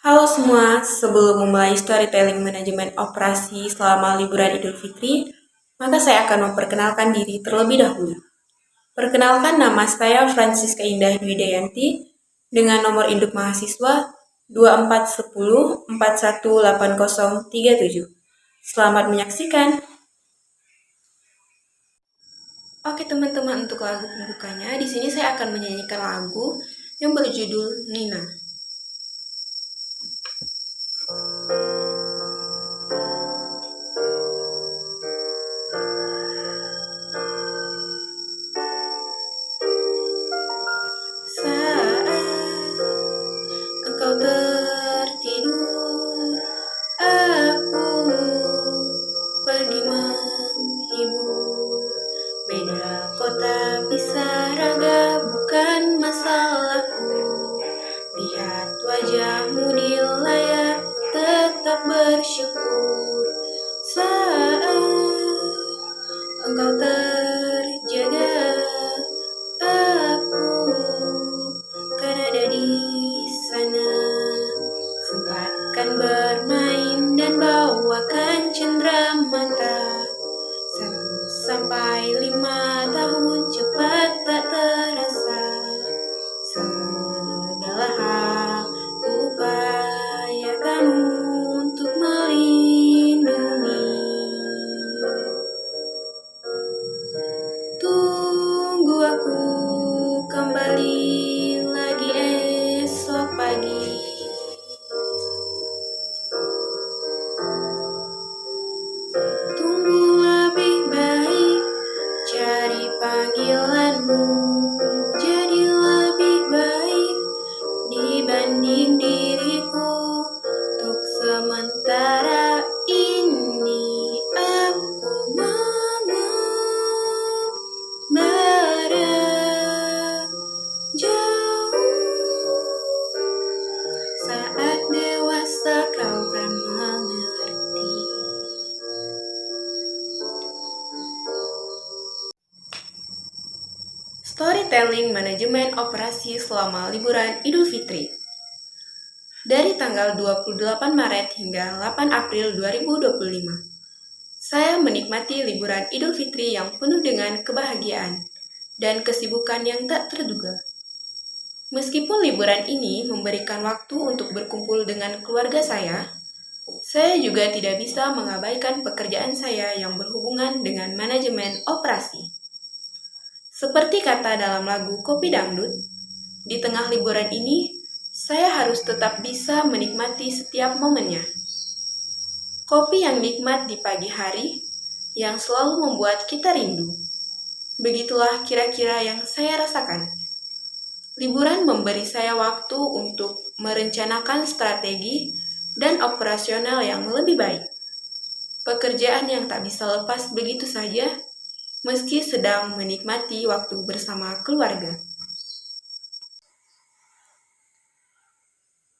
Halo semua, sebelum memulai storytelling manajemen operasi selama liburan Idul Fitri, maka saya akan memperkenalkan diri terlebih dahulu. Perkenalkan, nama saya Francisca Indah Dwi Dayanti dengan nomor induk mahasiswa 2410418037. Selamat menyaksikan. Oke teman-teman, untuk lagu pembukanya, di sini saya akan menyanyikan lagu yang berjudul Nina. Saat engkau tertidur, aku pergi menghibur. Beda kota bisa raga, bukan masalahku. Lihat wajahmu di layar, tetap bersyukur. Saat engkau terjaga, aku kan ada di sana. Sempatkan bermain dan bawakan cenderamata. 1 sampai 5 tahun cepat tak terasa. Segala hal upayakan untuk melindungi. Tunggu aku kembali lagi esok pagi. Tunggu lebih baik, cari panggilanmu jadi lebih baik dibanding diriku. Untuk sementara ini aku mengembara jauh. Saat dewasa kau kan mengerti. Storytelling manajemen operasi selama liburan Idul Fitri. Dari tanggal 28 Maret hingga 8 April 2025, saya menikmati liburan Idul Fitri yang penuh dengan kebahagiaan dan kesibukan yang tak terduga. Meskipun liburan ini memberikan waktu untuk berkumpul dengan keluarga saya juga tidak bisa mengabaikan pekerjaan saya yang berhubungan dengan manajemen operasi. Seperti kata dalam lagu Kopi Dangdut, di tengah liburan ini, saya harus tetap bisa menikmati setiap momennya. Kopi yang nikmat di pagi hari, yang selalu membuat kita rindu. Begitulah kira-kira yang saya rasakan. Liburan memberi saya waktu untuk merencanakan strategi dan operasional yang lebih baik. Pekerjaan yang tak bisa lepas begitu saja, meski sedang menikmati waktu bersama keluarga.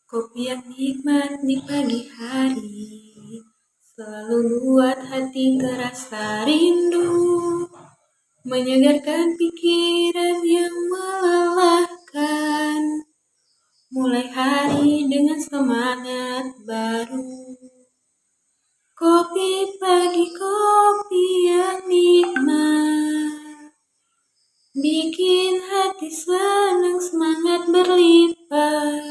Kopi yang nikmat di pagi hari selalu buat hati terasa rindu, menyegarkan pikiran yang melelahkan, mulai hari dengan semangat baru. Kopi pagi, kopi yang nikmat, bikin hati senang, semangat berlipat.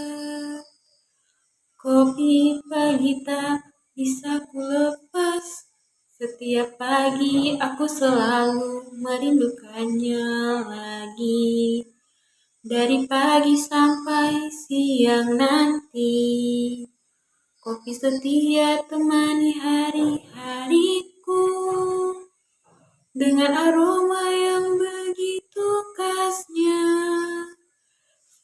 Kopi pagi tak bisa ku lepas, setiap pagi aku selalu merindukannya lagi. Dari pagi sampai siang nanti, kopi setia temani hari-hariku, dengan aroma yang begitu khasnya.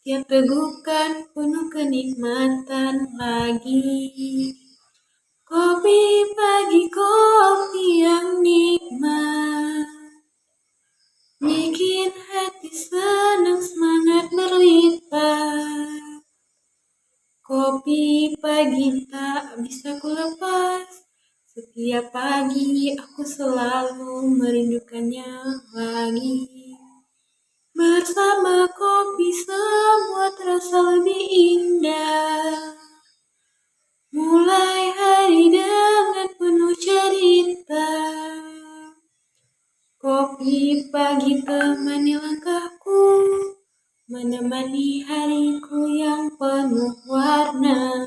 Setiap tegukan penuh kenikmatan lagi. Kopi pagi, kopi yang nikmat, bikin hati senang, semangat berlipat. Kopi pagi tak bisa ku lepas, setiap pagi aku selalu merindukannya lagi. Bersama kopi semua terasa lebih indah. pagi temani langkahku, menemani hariku yang penuh warna.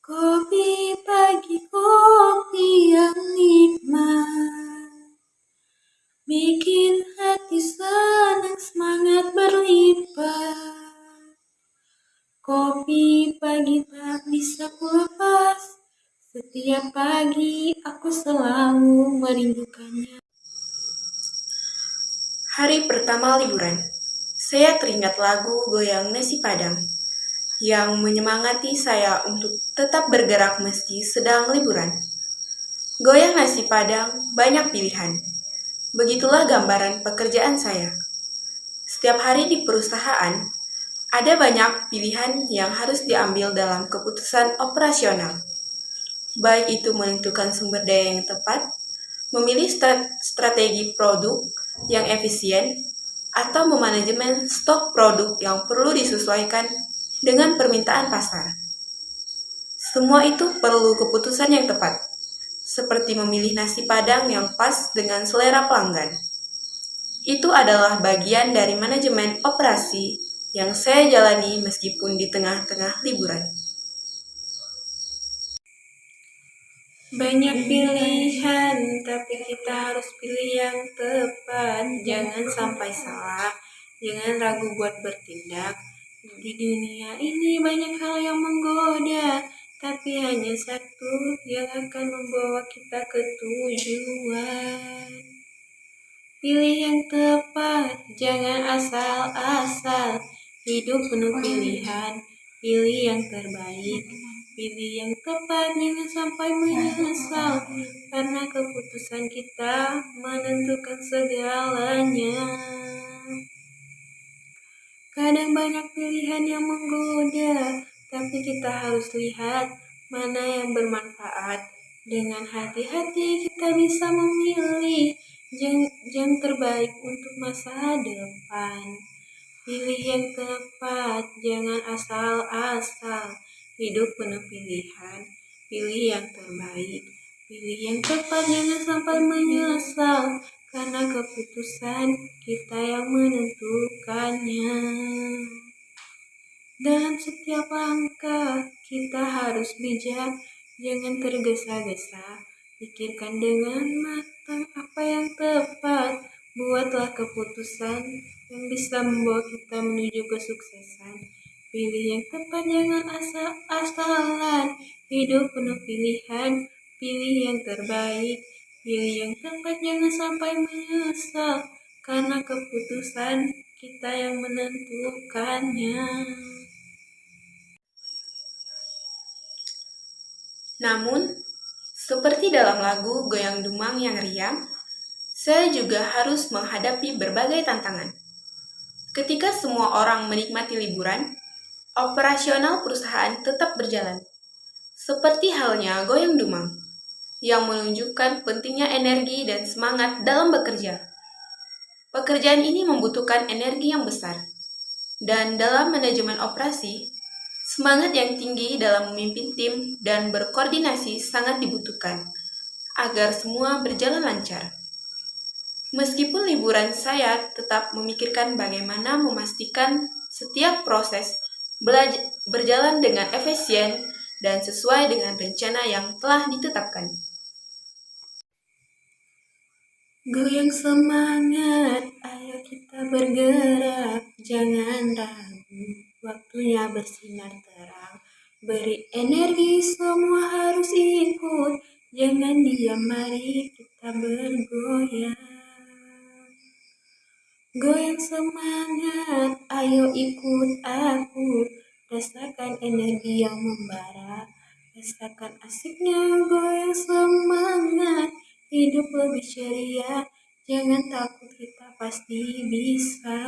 Kopi pagi, kopi yang nikmat, bikin hati senang, semangat berlipat. Kopi pagi tak bisa kulepas, setiap pagi aku selalu merindukannya. Hari pertama liburan, saya teringat lagu Goyang Nasi Padang yang menyemangati saya untuk tetap bergerak meski sedang liburan. Goyang nasi Padang banyak pilihan. Begitulah gambaran pekerjaan saya. Setiap hari di perusahaan, ada banyak pilihan yang harus diambil dalam keputusan operasional. Baik itu menentukan sumber daya yang tepat, memilih strategi produk yang efisien, atau memanajemen stok produk yang perlu disesuaikan dengan permintaan pasar. Semua itu perlu keputusan yang tepat, seperti memilih nasi Padang yang pas dengan selera pelanggan. Itu adalah bagian dari manajemen operasi yang saya jalani meskipun di tengah-tengah liburan. Banyak pilihan, tapi kita harus pilih yang tepat. Jangan sampai salah, jangan ragu buat bertindak. Di dunia ini banyak hal yang menggoda, tapi hanya satu yang akan membawa kita ke tujuan. Pilih yang tepat, jangan asal-asal. Hidup penuh pilihan, pilih yang terbaik. Pilih yang tepat, jangan sampai menyesal. Karena keputusan kita menentukan segalanya. Kadang banyak pilihan yang menggoda, tapi kita harus lihat mana yang bermanfaat. Dengan hati-hati kita bisa memilih yang terbaik untuk masa depan. Pilih yang tepat, jangan asal-asal. Hidup penuh pilihan, pilih yang terbaik. Pilih yang tepat, jangan sampai menyesal. Karena keputusan kita yang menentukannya. Dalam setiap langkah, kita harus bijak, jangan tergesa-gesa. Pikirkan dengan matang apa yang tepat. Buatlah keputusan yang bisa membawa kita menuju kesuksesan. Pilih yang tepat, jangan asal-asalan. Hidup penuh pilihan, pilih yang terbaik. Pilih yang tepat, jangan sampai menyesal. Karena keputusan kita yang menentukannya. Namun, seperti dalam lagu Goyang Dumang yang riang, saya juga harus menghadapi berbagai tantangan. Ketika semua orang menikmati liburan, operasional perusahaan tetap berjalan. Seperti halnya Goyang Dumang, yang menunjukkan pentingnya energi dan semangat dalam bekerja. Pekerjaan ini membutuhkan energi yang besar. Dan dalam manajemen operasi, semangat yang tinggi dalam memimpin tim dan berkoordinasi sangat dibutuhkan agar semua berjalan lancar. Meskipun liburan saya tetap memikirkan bagaimana memastikan setiap proses berjalan dengan efisien dan sesuai dengan rencana yang telah ditetapkan. Goyang semangat, ayo kita bergerak, jangan ragu, waktunya bersinar terang. Beri energi, semua harus ikut, jangan diam, mari kita bergoyang. Goyang semangat, ayo ikut aku, rasakan energi yang membara, rasakan asiknya goyang semangat. Hidup lebih ceria, jangan takut, kita pasti bisa.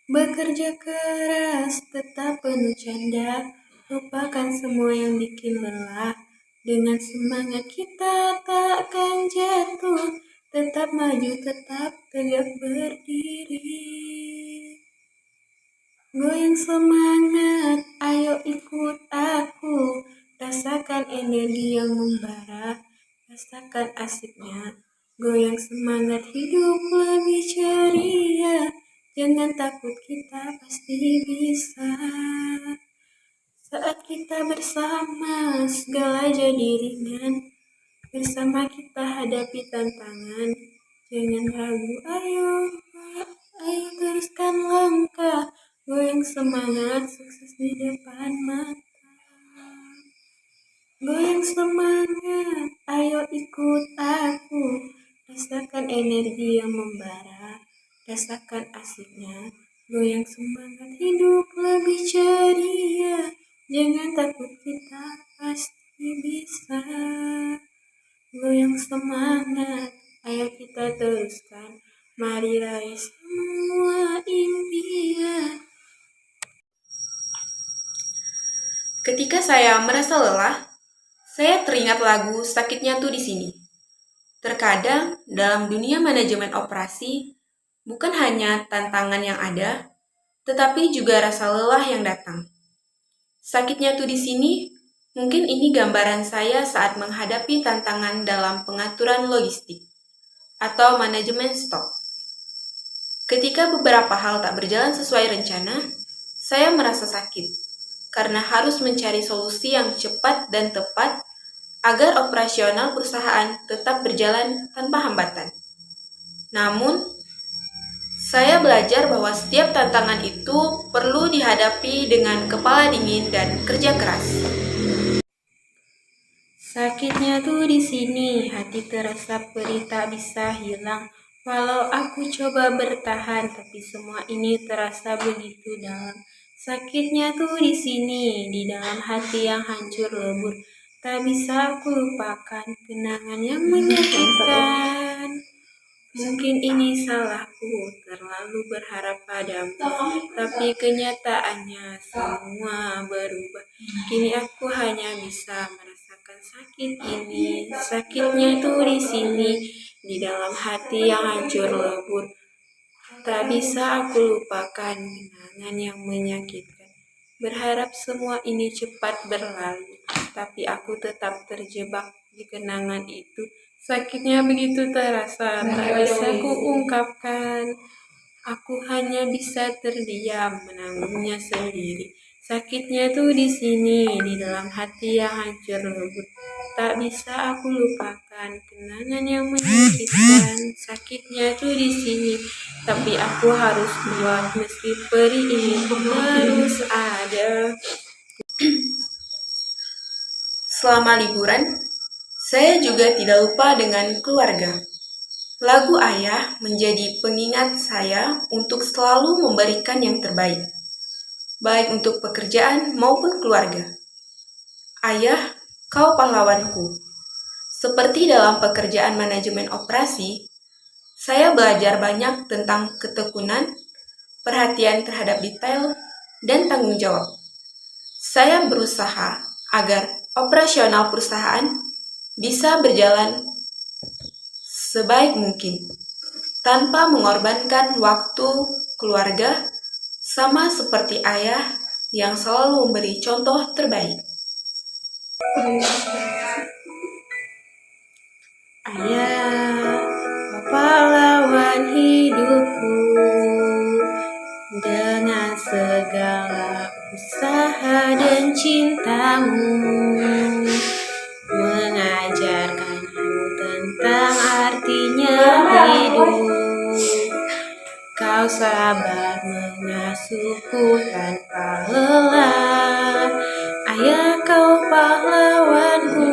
Bekerja keras, tetap penuh canda, lupakan semua yang bikin lelah. Dengan semangat kita takkan jatuh, tetap maju, tetap tegak berdiri. Goyang semangat, ayo ikut aku, rasakan energi yang membara, rasakan asiknya, goyang semangat hidup lebih ceria. Jangan takut, kita pasti bisa. Saat kita bersama, segala jadi ringan. Bersama kita hadapi tantangan. Jangan ragu, ayo Pak, ayo teruskan langkah. Goyang semangat, sukses di depan mata. Goyang semangat, ayo ikut aku. Rasakan energi yang membara, rasakan asiknya. Goyang semangat, hidup lebih ceria. Jangan takut, kita pasti bisa. Goyang semangat, ayo kita teruskan. Mari raih semua impian. Ketika saya merasa lelah, saya teringat lagu Sakitnya Tuh di Sini. Terkadang dalam dunia manajemen operasi, bukan hanya tantangan yang ada, tetapi juga rasa lelah yang datang. Sakitnya tuh di sini, mungkin ini gambaran saya saat menghadapi tantangan dalam pengaturan logistik atau manajemen stok. Ketika beberapa hal tak berjalan sesuai rencana, saya merasa sakit karena harus mencari solusi yang cepat dan tepat agar operasional perusahaan tetap berjalan tanpa hambatan. Namun, saya belajar bahwa setiap tantangan itu perlu dihadapi dengan kepala dingin dan kerja keras. Sakitnya tuh di sini, hati terasa perih tak bisa hilang. Walau aku coba bertahan, tapi semua ini terasa begitu dalam. Sakitnya tuh di sini, di dalam hati yang hancur lebur. Tak bisa aku lupakan kenangan yang menyakitkan. Mungkin ini salahku, terlalu berharap padamu. Tapi kenyataannya semua berubah. Kini aku hanya bisa merasakan sakit ini. Sakitnya tuh di sini, di dalam hati yang hancur lebur. Tak bisa aku lupakan kenangan yang menyakitkan. Berharap semua ini cepat berlalu, tapi aku tetap terjebak di kenangan itu. Sakitnya begitu terasa, tak bisa kuungkapkan. Aku hanya bisa terdiam, menanggungnya sendiri. Sakitnya tuh di sini, di dalam hati yang hancur lebur. Tak bisa aku lupakan kenangan yang menyakitkan. Sakitnya tuh di sini, tapi aku harus kuat meski perih ini terus ada. Selama liburan, saya juga tidak lupa dengan keluarga. Lagu Ayah menjadi pengingat saya untuk selalu memberikan yang terbaik, baik untuk pekerjaan maupun keluarga. Ayah, kau pahlawanku. Seperti dalam pekerjaan manajemen operasi, saya belajar banyak tentang ketekunan, perhatian terhadap detail, dan tanggung jawab. Saya berusaha agar operasional perusahaan bisa berjalan sebaik mungkin, tanpa mengorbankan waktu keluarga, sama seperti ayah yang selalu memberi contoh terbaik. Ayah, pahlawan hidupku, dengan segala usaha dan cintamu, mengajarkanku tentang artinya hidup. Kau sabar mengasuhku tanpa lelah. Ayah, kau pahlawanku.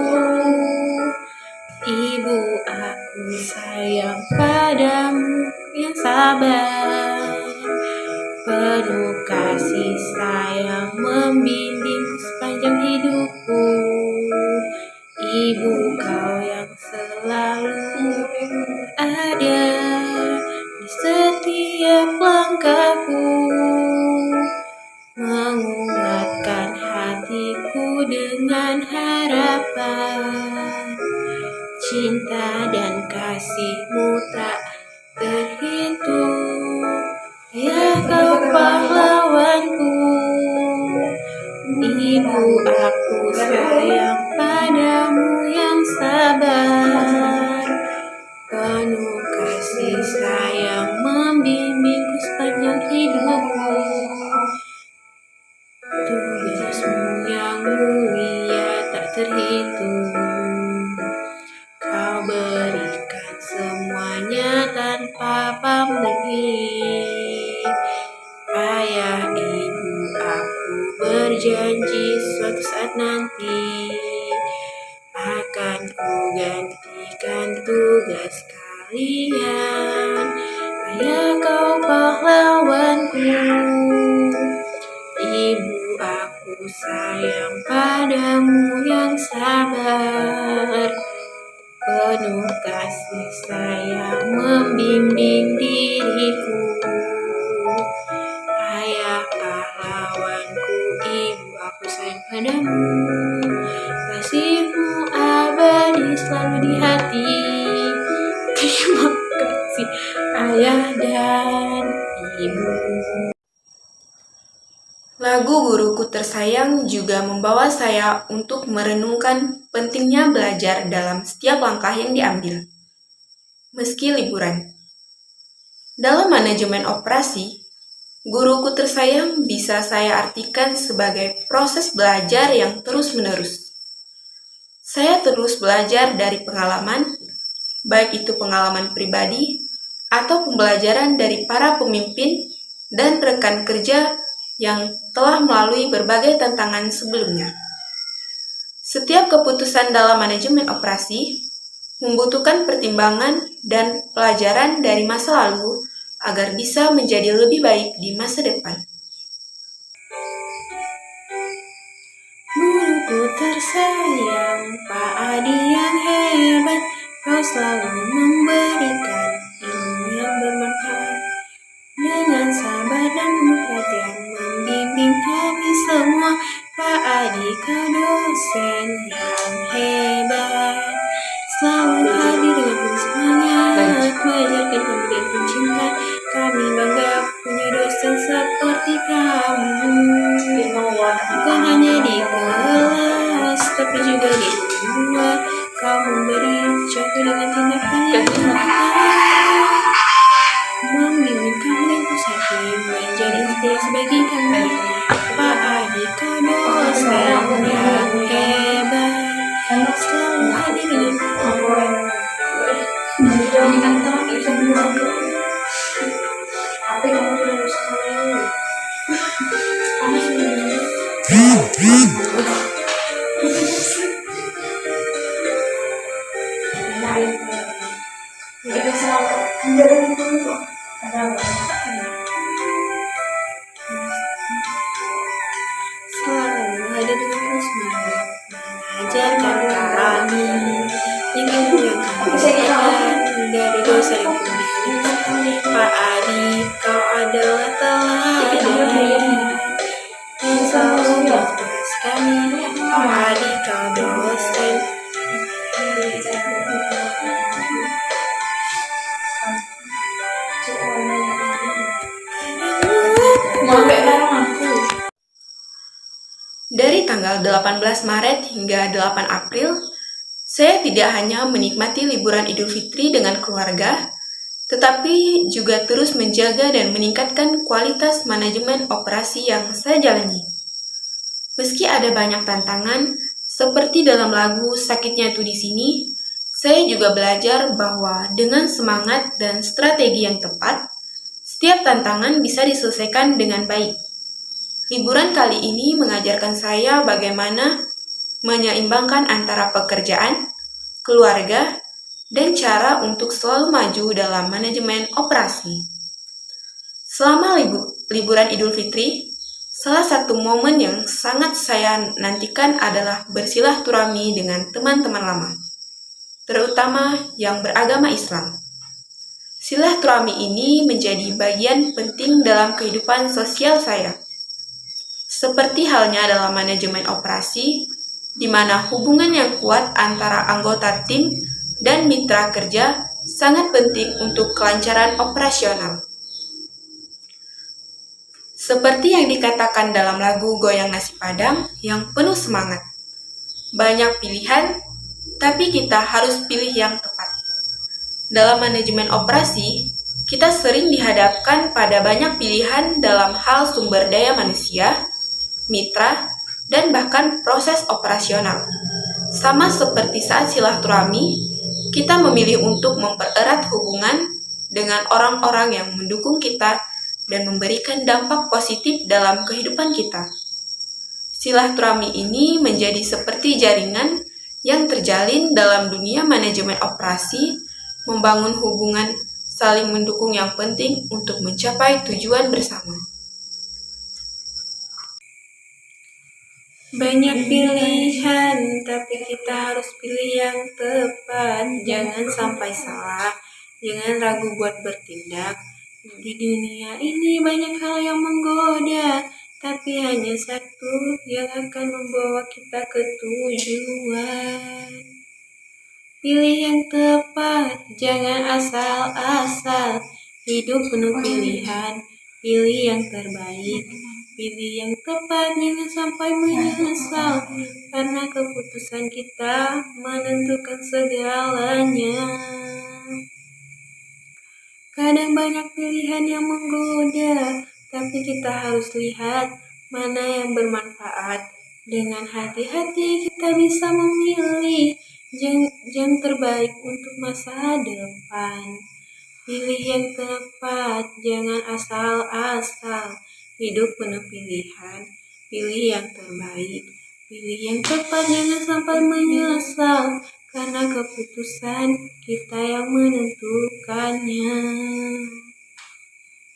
Ibu, aku sayang padamu yang sabar. Penuh kasih sayang membimbingku sepanjang hidupku. Ibu, kau yang selalu ada di setiap langkahku, menguatkan hatiku dengan harapan. Cinta dan kasihmu tak terhitung. Ya, kau pahlawanku. Ibu, aku Tugasmu yang mulia tak terhitung. Kau berikan semuanya tanpa pamrih. Ayah, ibu, aku berjanji suatu saat nanti akan ku gantikan tugas kalian. Ayah, kau pahlawanku. Ibu, aku sayang padamu yang sabar. Penuh kasih sayang membimbing diriku. Ayah, pahlawanku. Ibu, aku sayang padamu. Kasihmu abadi selalu di hati. Terima kasih ayah dan ibu. Lagu Guruku Tersayang juga membawa saya untuk merenungkan pentingnya belajar dalam setiap langkah yang diambil. Meski liburan. Dalam manajemen operasi, Guruku Tersayang bisa saya artikan sebagai proses belajar yang terus-menerus. Saya terus belajar dari pengalaman, baik itu pengalaman pribadi atau pembelajaran dari para pemimpin dan rekan kerja yang telah melalui berbagai tantangan sebelumnya. Setiap keputusan dalam manajemen operasi membutuhkan pertimbangan dan pelajaran dari masa lalu agar bisa menjadi lebih baik di masa depan. Guruku tersayang, Pak Adi yang hebat, kau selalu memberikan ilmu yang bermanfaat. Dengan sabar dan penuh perhatian membimbing kami semua. Pak Adi, kau dosen yang hebat, selalu hadir dengan penuh semangat, mengajarkan kami dan pencinta. Kami bangga punya dosen seperti kamu. Bukan hanya di kelas, tapi juga di luar. Kau memberi contoh dengan tindakan yang nyata, membimbing kami dan pusati, menjadi inspirasi bagi kami. Pak Adi, kau dosen yang hebat, selalu hadir dengan selalu ada dengan semangat mengajarkan kami ilmu yang kami dapatkan dari dosa yang pemilik. Pak Adi, kau adalah teladan yang selalu menginspirasi kami. Pak Adi, kau dosen Dari tanggal 18 Maret hingga 8 April, saya tidak hanya menikmati liburan Idul Fitri dengan keluarga, tetapi juga terus menjaga dan meningkatkan kualitas manajemen operasi yang saya jalani. Meski ada banyak tantangan, seperti dalam lagu Sakitnya Tuh di Sini, saya juga belajar bahwa dengan semangat dan strategi yang tepat, setiap tantangan bisa diselesaikan dengan baik. Liburan kali ini mengajarkan saya bagaimana menyeimbangkan antara pekerjaan, keluarga, dan cara untuk selalu maju dalam manajemen operasi. Selama liburan Idul Fitri, salah satu momen yang sangat saya nantikan adalah bersilaturahmi dengan teman-teman lama, terutama yang beragama Islam. Silaturahmi ini menjadi bagian penting dalam kehidupan sosial saya. Seperti halnya dalam manajemen operasi, di mana hubungan yang kuat antara anggota tim dan mitra kerja sangat penting untuk kelancaran operasional. Seperti yang dikatakan dalam lagu Goyang Nasi Padang yang penuh semangat. Banyak pilihan, tapi kita harus pilih yang tepat. Dalam manajemen operasi, kita sering dihadapkan pada banyak pilihan dalam hal sumber daya manusia, mitra, dan bahkan proses operasional. Sama seperti saat silaturahmi, kita memilih untuk mempererat hubungan dengan orang-orang yang mendukung kita dan memberikan dampak positif dalam kehidupan kita. Silaturahmi ini menjadi seperti jaringan yang terjalin dalam dunia manajemen operasi, membangun hubungan saling mendukung yang penting untuk mencapai tujuan bersama. Banyak pilihan, tapi kita harus pilih yang tepat. Jangan sampai salah, jangan ragu buat bertindak. Di dunia ini banyak hal yang menggoda, tapi hanya satu yang akan membawa kita ke tujuan. Pilih yang tepat, jangan asal-asal. Hidup penuh pilihan, pilih yang terbaik. Pilih yang tepat, jangan sampai menyesal. Karena keputusan kita menentukan segalanya. Kadang banyak pilihan yang menggoda, tapi kita harus lihat mana yang bermanfaat. Dengan hati-hati kita bisa memilih yang terbaik untuk masa depan. Pilih yang tepat, jangan asal-asal. Hidup penuh pilihan, pilih yang terbaik. Pilih yang tepat, jangan sampai menyesal. Karena keputusan kita yang menentukannya.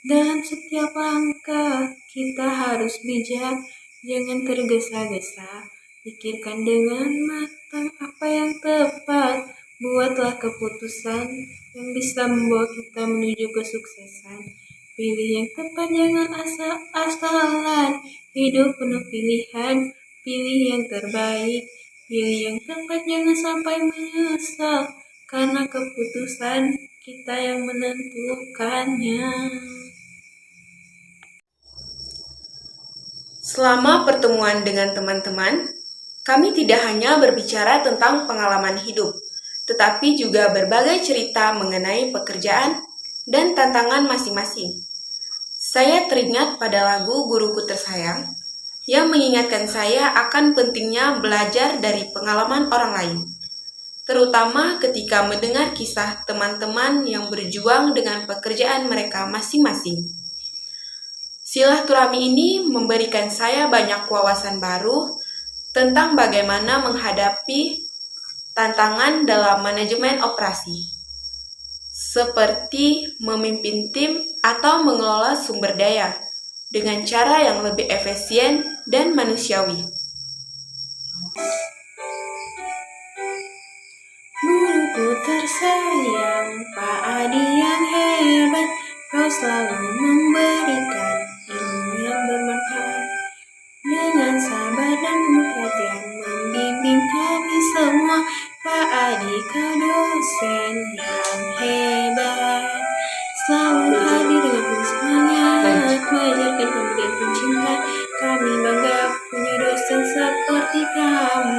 Dalam setiap langkah, kita harus bijak, jangan tergesa-gesa. Pikirkan dengan matang apa yang tepat. Buatlah keputusan yang bisa membawa kita menuju kesuksesan. Pilih yang tepat, jangan asal-asalan. Hidup penuh pilihan, pilih yang terbaik. Pilih yang tepat, jangan sampai menyesal. Karena keputusan kita yang menentukannya. Selama pertemuan dengan teman-teman, kami tidak hanya berbicara tentang pengalaman hidup, tetapi juga berbagai cerita mengenai pekerjaan dan tantangan masing-masing. Saya teringat pada lagu Guruku Tersayang yang mengingatkan saya akan pentingnya belajar dari pengalaman orang lain, terutama ketika mendengar kisah teman-teman yang berjuang dengan pekerjaan mereka masing-masing. Silaturahmi ini memberikan saya banyak wawasan baru tentang bagaimana menghadapi tantangan dalam manajemen operasi, seperti memimpin tim atau mengelola sumber daya dengan cara yang lebih efisien dan manusiawi. Guruku tersayang, Pak Adi yang hebat, kau selalu memberikan ilmu yang bermanfaat. Dengan sabar dan penuh perhatian membimbing kami semua. Pak Adi, kau dosen yang hebat, selalu hadir dengan penuh semangat, mengajarkan kemudian pencinta. Kami bangga punya dosen seperti kamu.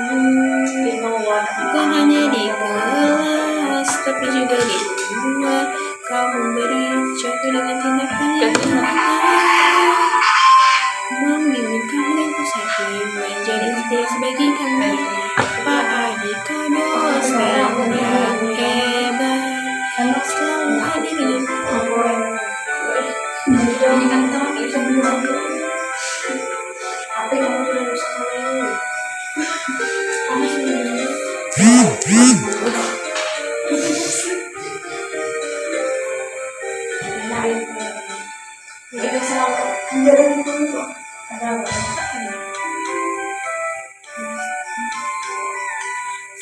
Bukan hanya di kelas, tapi juga di luar. Kau memberi contoh dengan tindakan yang nyata, membimbing kami dan pusati, menjadi inspirasi bagi kami. Pak Adi, kau dosen yang hebat, selalu hadir dengan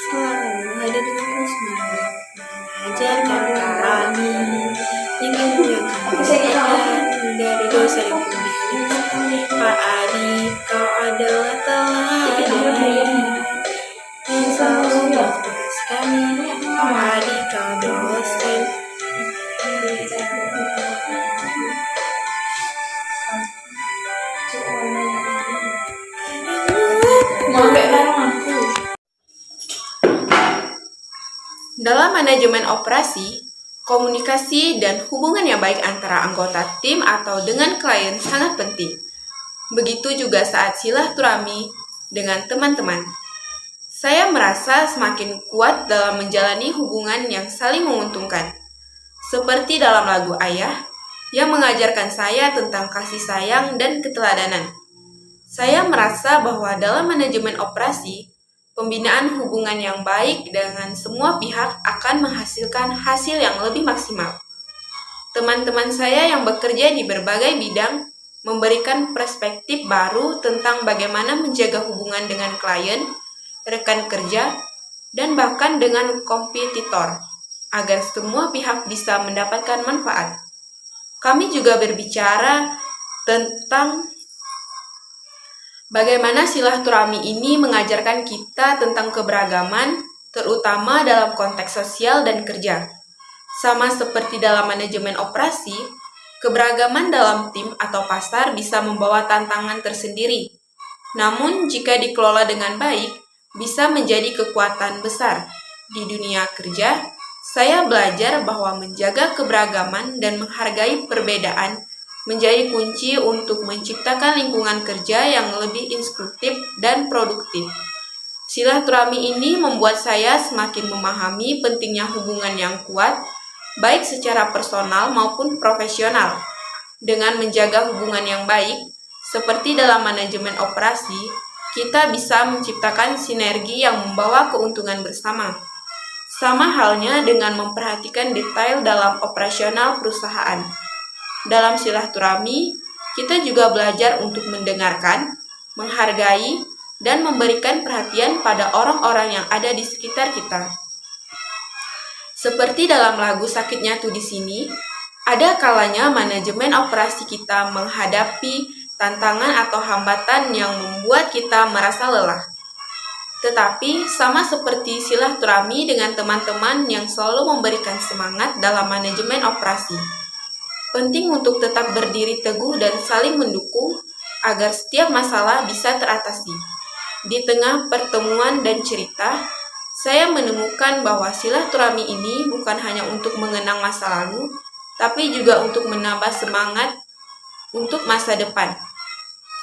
selalu hadir dengan semangat, mengajarkan kami yang ilmu yang kami dapatkan dari dosa yang kami. Pak Adi, kau adalah teladan yang selalu menginspirasi kami. Pak Adi, kau dosen. Dalam manajemen operasi, Komunikasi dan hubungan yang baik antara anggota tim atau dengan klien sangat penting. Begitu juga saat silaturahmi dengan teman-teman. Saya merasa semakin kuat dalam menjalani hubungan yang saling menguntungkan. Seperti dalam lagu Ayah, yang mengajarkan saya tentang kasih sayang dan keteladanan. Saya merasa bahwa dalam manajemen operasi, pembinaan hubungan yang baik dengan semua pihak akan menghasilkan hasil yang lebih maksimal. Teman-teman saya yang bekerja di berbagai bidang memberikan perspektif baru tentang bagaimana menjaga hubungan dengan klien, rekan kerja, dan bahkan dengan kompetitor, agar semua pihak bisa mendapatkan manfaat. Kami juga berbicara tentang bagaimana silaturahmi ini mengajarkan kita tentang keberagaman, terutama dalam konteks sosial dan kerja. Sama seperti dalam manajemen operasi, keberagaman dalam tim atau pasar bisa membawa tantangan tersendiri. Namun, jika dikelola dengan baik, bisa menjadi kekuatan besar. Di dunia kerja, saya belajar bahwa menjaga keberagaman dan menghargai perbedaan menjadi kunci untuk menciptakan lingkungan kerja yang lebih inklusif dan produktif. Silaturahmi ini membuat saya semakin memahami pentingnya hubungan yang kuat, baik secara personal maupun profesional. Dengan menjaga hubungan yang baik, seperti dalam manajemen operasi, kita bisa menciptakan sinergi yang membawa keuntungan bersama. Sama halnya dengan memperhatikan detail dalam operasional perusahaan. Dalam silaturahmi, kita juga belajar untuk mendengarkan, menghargai, dan memberikan perhatian pada orang-orang yang ada di sekitar kita. Seperti dalam lagu Sakitnya Tuh di Sini, ada kalanya manajemen operasi kita menghadapi tantangan atau hambatan yang membuat kita merasa lelah. Tetapi sama seperti silaturahmi dengan teman-teman yang selalu memberikan semangat dalam manajemen operasi. Penting untuk tetap berdiri teguh dan saling mendukung agar setiap masalah bisa teratasi. Di tengah pertemuan dan cerita, saya menemukan bahwa silaturahmi ini bukan hanya untuk mengenang masa lalu, tapi juga untuk menambah semangat untuk masa depan.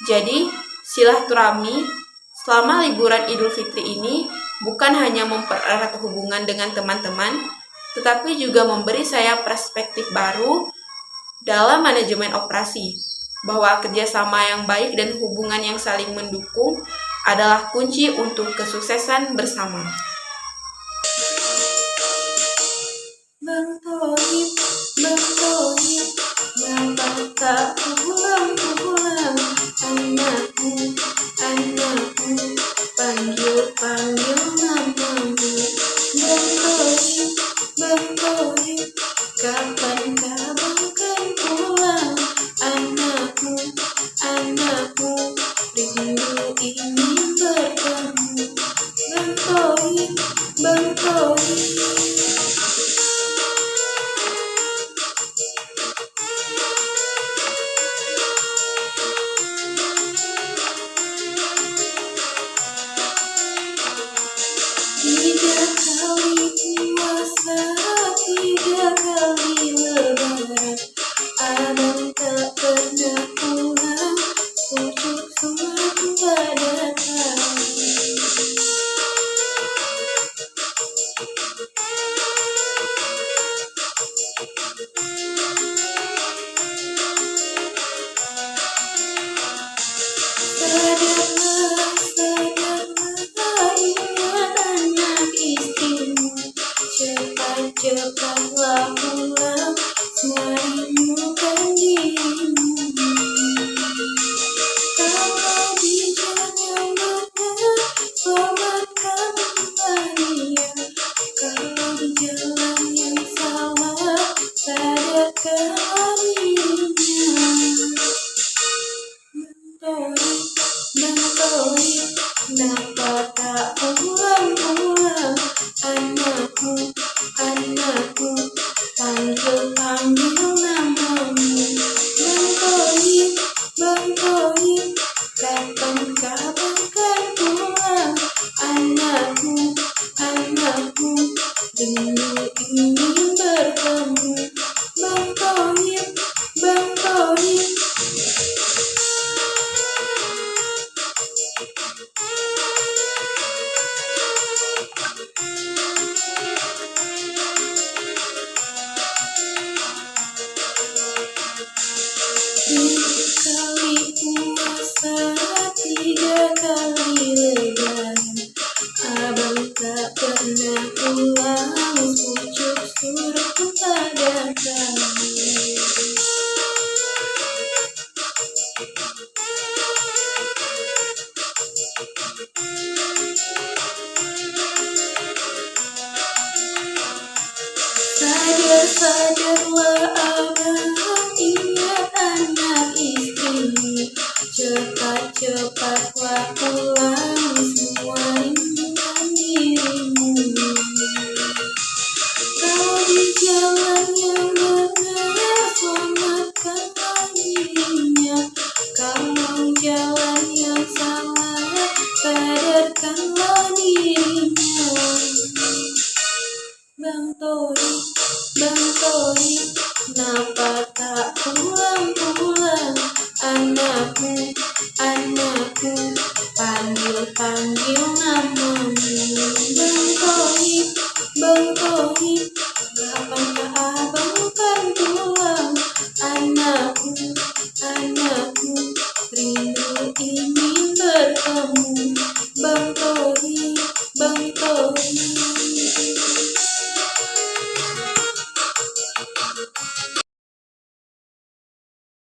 Jadi, silaturahmi selama liburan Idul Fitri ini bukan hanya mempererat hubungan dengan teman-teman, tetapi juga memberi saya perspektif baru dalam manajemen operasi, bahwa kerjasama yang baik dan hubungan yang saling mendukung adalah kunci untuk kesuksesan bersama. Bang Toib, ngapa tak pulang, anakku, panggil namamu. Bang Toib, kapan kamu kan pulang, anakku, rindu ingin bertemu. Bang Toib. Tiga kali puasa, 3 kali lebaran, abang tak pernah pulang, pucuk suatu pada datang. Sadarlah, ingat anak istrimu, cepatlah pulang, semua rindukan dirimu. Kalau di jalan benar, selamatkan Maria. Kalau di jalan yang salah, sadarkan dirinya. Bang Toib, kenapa tak pulang, anakku, panggil namamu. Bang Toib, kapan kapan kan pulang, anakku, rindu ingin bertemu. Sadarlah abang, ingat anak istrimu. Cepat-cepatlah pulang, semua rindukan dirimu. Kau di jalan yang benar, selamatkanlah dirinya. Kau jalan yang salah, sadarkanlah dirinya. Bang Tori, kenapa tak pulang-pulang? Anakmu